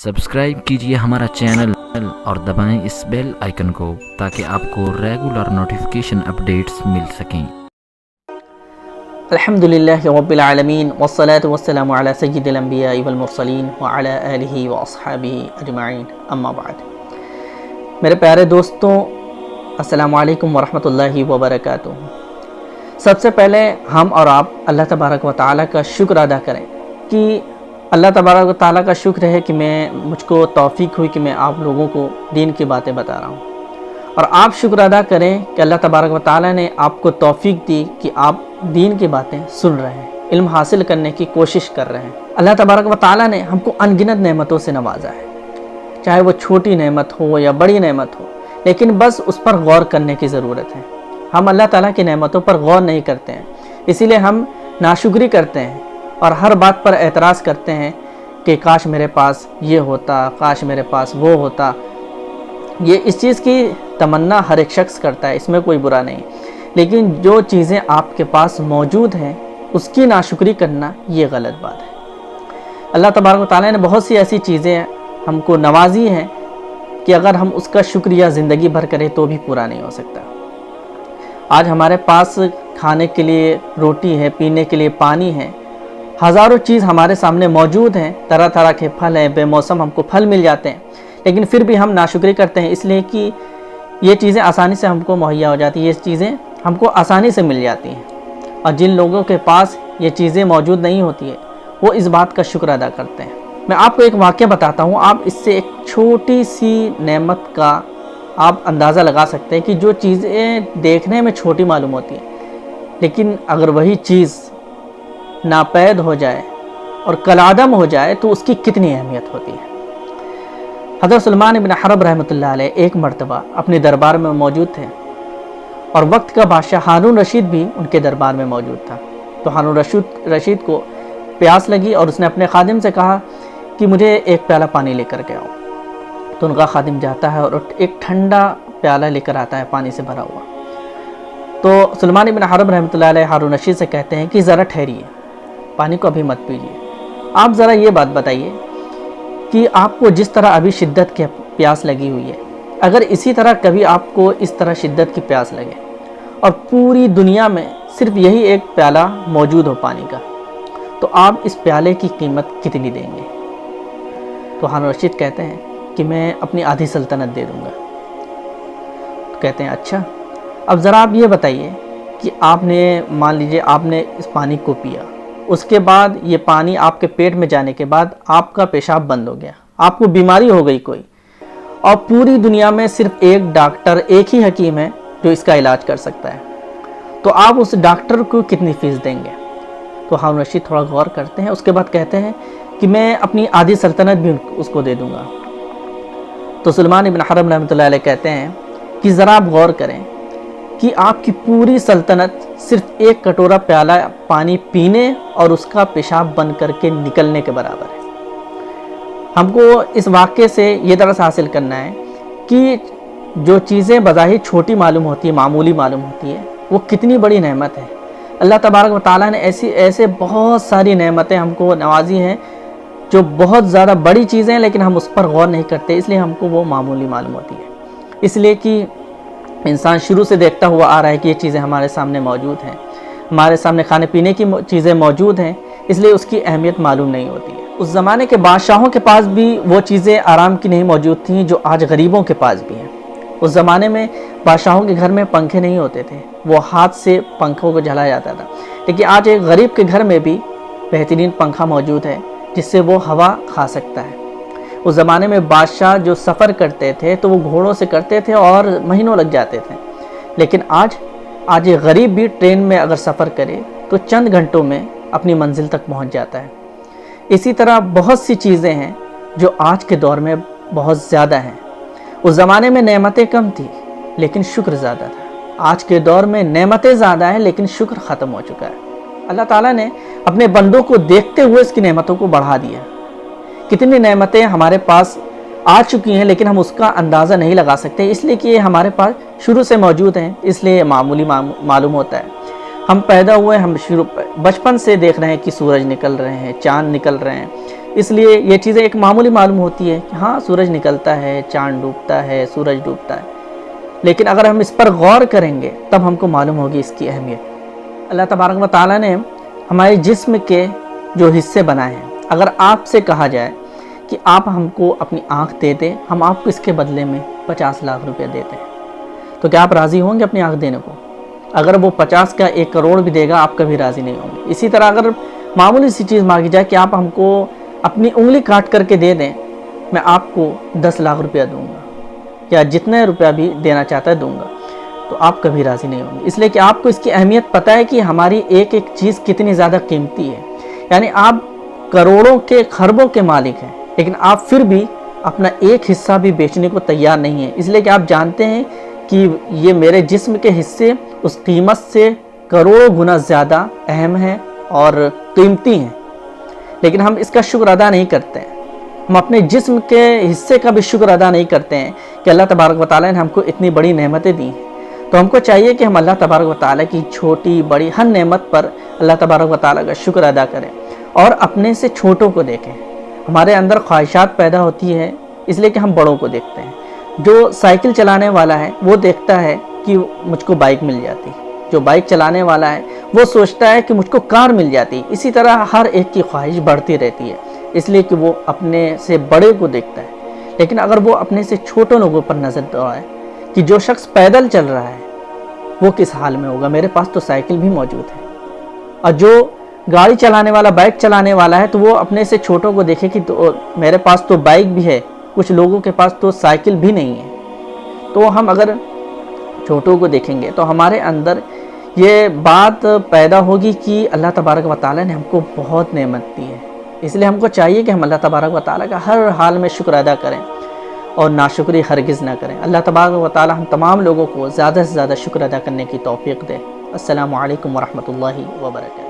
Subscribe कीजिए हमारा channel और दबाएं इस बेल आइकन को ताकि आपको रेगुलर नोटिफिकेशन अपडेट्स मिल सकें। अल्हम्दुलिल्लाहि रब्बिल आलमीन वस्सलातु वस्सलामु अला सय्यिदिल अंबिया'i वल मुरसलीन व अला आलिहि व अस्हाबिहि अजमाइन अम्मा बाद। मेरे प्यारे दोस्तों, अस्सलामु अलैकुम व रहमतुल्लाहि व बरकातुहू। सबसे पहले हम और आप अल्लाह तबारक व तआला का शुक्र अदा करें कि अल्लाह तबारक व तआला का शुक्र है कि मुझको तौफीक हुई कि मैं आप लोगों को दीन की बातें बता रहा हूँ, और आप शुक्र अदा करें कि अल्लाह तबारक व तआला ने आपको तौफीक दी कि आप दीन की बातें सुन रहे हैं, इल्म हासिल करने की कोशिश कर रहे हैं। अल्लाह तबारक व तआला ने हमको अनगिनत नेमतों से नवाजा है, चाहे वो छोटी नेमत हो या बड़ी नेमत हो, लेकिन बस उस पर गौर करने की ज़रूरत है। हम अल्लाह ताला की नेमतों पर गौर नहीं करते हैं, इसीलिए हम नाशुक्री करते हैं और हर बात पर एतराज़ करते हैं कि काश मेरे पास ये होता, काश मेरे पास वो होता। ये इस चीज़ की तमन्ना हर एक शख्स करता है, इसमें कोई बुरा नहीं, लेकिन जो चीज़ें आपके पास मौजूद हैं उसकी नाशुक्री करना ये गलत बात है। अल्लाह तबारक व तआला ने बहुत सी ऐसी चीज़ें हमको नवाजी हैं कि अगर हम उसका शुक्रिया ज़िंदगी भर करें तो भी पूरा नहीं हो सकता। आज हमारे पास खाने के लिए रोटी है, पीने के लिए पानी है, हज़ारों चीज़ हमारे सामने मौजूद हैं, तरह तरह के फल हैं, बेमौसम हमको फल मिल जाते हैं, लेकिन फिर भी हम नाशुक्री करते हैं, इसलिए कि ये चीज़ें आसानी से हमको मुहैया हो जाती हैं, ये चीज़ें हमको आसानी से मिल जाती हैं। और जिन लोगों के पास ये चीज़ें मौजूद नहीं होती है वो इस बात का शुक्र अदा करते हैं। मैं आपको एक वाक़या बताता हूँ, आप इससे एक छोटी सी नेमत का आप अंदाज़ा लगा सकते हैं कि जो चीज़ें देखने में छोटी मालूम होती हैं, लेकिन अगर वही चीज़ नापैद हो जाए और कलादम हो जाए तो उसकी कितनी अहमियत होती है। हज़रत सुलेमान इब्न हरब रहमतुल्लाह अलैह एक मरतबा अपने दरबार में मौजूद थे और वक्त का बादशाह हारून रशीद भी उनके दरबार में मौजूद था। तो हारून रशीद को प्यास लगी और उसने अपने खादिम से कहा कि मुझे एक प्याला पानी लेकर के आओ। तो उनका खादिम जाता है और एक ठंडा प्याला लेकर आता है पानी से भरा हुआ। तो सुलेमान इब्न हरब रहमतुल्लाह अलैह हारून रशीद से कहते हैं कि ज़रा ठहरिए, पानी को अभी मत पीजिए, आप ज़रा ये बात बताइए कि आपको जिस तरह अभी शिद्दत की प्यास लगी हुई है, अगर इसी तरह कभी आपको इस तरह शिद्दत की प्यास लगे और पूरी दुनिया में सिर्फ यही एक प्याला मौजूद हो पानी का, तो आप इस प्याले की कीमत कितनी देंगे? तो हारून रशीद कहते हैं कि मैं अपनी आधी सल्तनत दे दूँगा। तो कहते हैं अच्छा, अब ज़रा आप ये बताइए कि आपने मान लीजिए आपने इस पानी को पिया, उसके बाद ये पानी आपके पेट में जाने के बाद आपका पेशाब बंद हो गया, आपको बीमारी हो गई कोई, और पूरी दुनिया में सिर्फ एक डॉक्टर, एक ही हकीम है जो इसका इलाज कर सकता है, तो आप उस डॉक्टर को कितनी फ़ीस देंगे? तो हारून रशीद थोड़ा गौर करते हैं, उसके बाद कहते हैं कि मैं अपनी आधी सल्तनत भी उसको दे दूँगा। तो सुलेमान इब्न हरब रहमतुल्लाह अलैह कहते हैं कि ज़रा आप गौर करें कि आपकी पूरी सल्तनत सिर्फ एक कटोरा प्याला पानी पीने और उसका पेशाब बन करके निकलने के बराबर है। हमको इस वाक़े से ये दरस हासिल करना है कि जो चीज़ें बज़ाहिर छोटी मालूम होती है, मामूली मालूम होती है, वो कितनी बड़ी नेमत है। अल्लाह तबारक व तआला ने ऐसे बहुत सारी नेमतें हमको नवाजी हैं जो बहुत ज़्यादा बड़ी चीज़ें हैं, लेकिन हम उस पर गौर नहीं करते, इसलिए हमको वो मामूली मालूम होती है। इसलिए कि इंसान शुरू से देखता हुआ आ रहा है कि ये चीज़ें हमारे सामने मौजूद हैं, हमारे सामने खाने पीने की चीज़ें मौजूद हैं, इसलिए उसकी अहमियत मालूम नहीं होती है। उस ज़माने के बादशाहों के पास भी वो चीज़ें आराम की नहीं मौजूद थीं जो आज गरीबों के पास भी हैं। उस ज़माने में बादशाहों के घर में पंखे नहीं होते थे, वो हाथ से पंखों को झलाया जाता था, लेकिन आज एक गरीब के घर में भी बेहतरीन पंखा मौजूद है जिससे वो हवा खा सकता है। उस ज़माने में बादशाह जो सफ़र करते थे तो वो घोड़ों से करते थे और महीनों लग जाते थे, लेकिन आज एक गरीब भी ट्रेन में अगर सफ़र करे तो चंद घंटों में अपनी मंजिल तक पहुंच जाता है। इसी तरह बहुत सी चीज़ें हैं जो आज के दौर में बहुत ज़्यादा हैं। उस ज़माने में नेमतें कम थी लेकिन शुक्र ज़्यादा था। आज के दौर में नेमतें ज़्यादा हैं लेकिन शुक्र ख़त्म हो चुका है। अल्लाह ताला ने अपने बंदों को देखते हुए इसकी नेमतों को बढ़ा दिया। कितनी नेमतें हमारे पास आ चुकी हैं लेकिन हम उसका अंदाज़ा नहीं लगा सकते, इसलिए कि ये हमारे पास शुरू से मौजूद हैं, इसलिए मामूली मालूम होता है। हम पैदा हुए, हम बचपन से देख रहे हैं कि सूरज निकल रहे हैं, चाँद निकल रहे हैं, اس لیے یہ چیزیں ایک معمولی معلوم ہوتی ہے کہ ہاں سورج نکلتا ہے، چاند ڈوبتا ہے، سورج ڈوبتا ہے، لیکن اگر ہم اس پر غور کریں گے تب ہم کو معلوم ہوگی اس کی اہمیت۔ اللہ تبارک و تعالیٰ نے ہمارے جسم کے جو حصے بنائے ہیں، اگر آپ سے کہا جائے کہ آپ ہم کو اپنی آنکھ دے دیں، ہم آپ کو اس کے بدلے میں 50 لاکھ روپے دیتے ہیں، تو کیا آپ راضی ہوں گے اپنی آنکھ دینے کو؟ اگر وہ 50 کا 1 کروڑ بھی دے گا آپ کبھی راضی نہیں ہوں گے۔ اسی طرح اگر معمولی سی چیز مانگی جائے کہ آپ ہم کو اپنی انگلی کاٹ کر کے دے دیں، میں آپ کو 10 لاکھ روپیہ دوں گا، یا جتنے روپیہ بھی دینا چاہتا ہے دوں گا، تو آپ کبھی راضی نہیں ہوں گے، اس لیے کہ آپ کو اس کی اہمیت پتہ ہے کہ ہماری ایک ایک چیز کتنی زیادہ قیمتی ہے۔ یعنی آپ کروڑوں کے خربوں کے مالک ہیں، لیکن آپ پھر بھی اپنا ایک حصہ بھی بیچنے کو تیار نہیں ہیں، اس لیے کہ آپ جانتے ہیں کہ یہ میرے جسم کے حصے اس قیمت سے کروڑوں گنا زیادہ اہم ہیں اور قیمتی ہیں، لیکن ہم اس کا شکر ادا نہیں کرتے ہیں۔ ہم اپنے جسم کے حصے کا بھی شکر ادا نہیں کرتے ہیں کہ اللہ تبارک و تعالیٰ نے ہم کو اتنی بڑی نعمتیں دی ہیں۔ تو ہم کو چاہیے کہ ہم اللہ تبارک و تعالیٰ کی چھوٹی بڑی ہر نعمت پر اللہ تبارک و تعالیٰ کا شکر ادا کریں اور اپنے سے چھوٹوں کو دیکھیں۔ ہمارے اندر خواہشات پیدا ہوتی ہے اس لیے کہ ہم بڑوں کو دیکھتے ہیں۔ جو سائیکل چلانے والا ہے وہ دیکھتا ہے کہ مجھ کو بائک مل جاتی، جو بائک چلانے والا ہے وہ سوچتا ہے کہ مجھ کو کار مل جاتی۔ اسی طرح ہر ایک کی خواہش بڑھتی رہتی ہے، اس لیے کہ وہ اپنے سے بڑے کو دیکھتا ہے۔ لیکن اگر وہ اپنے سے چھوٹوں لوگوں پر نظر دوڑائے کہ جو شخص پیدل چل رہا ہے وہ کس حال میں ہوگا، میرے پاس تو سائیکل بھی موجود ہے، اور جو گاڑی چلانے والا بائک چلانے والا ہے تو وہ اپنے سے چھوٹوں کو دیکھے کہ تو میرے پاس تو بائک بھی ہے، کچھ لوگوں کے پاس تو سائیکل بھی نہیں ہے۔ تو ہم اگر چھوٹوں کو دیکھیں گے تو ہمارے اندر یہ بات پیدا ہوگی کہ اللہ تبارک و تعالیٰ نے ہم کو بہت نعمت دی ہے، اس لیے ہم کو چاہیے کہ ہم اللہ تبارک و تعالیٰ کا ہر حال میں شکر ادا کریں اور ناشکری ہرگز نہ کریں۔ اللہ تبارک و تعالیٰ ہم تمام لوگوں کو زیادہ سے زیادہ شکر ادا کرنے کی توفیق دے۔ السلام علیکم ورحمۃ اللہ وبرکاتہ۔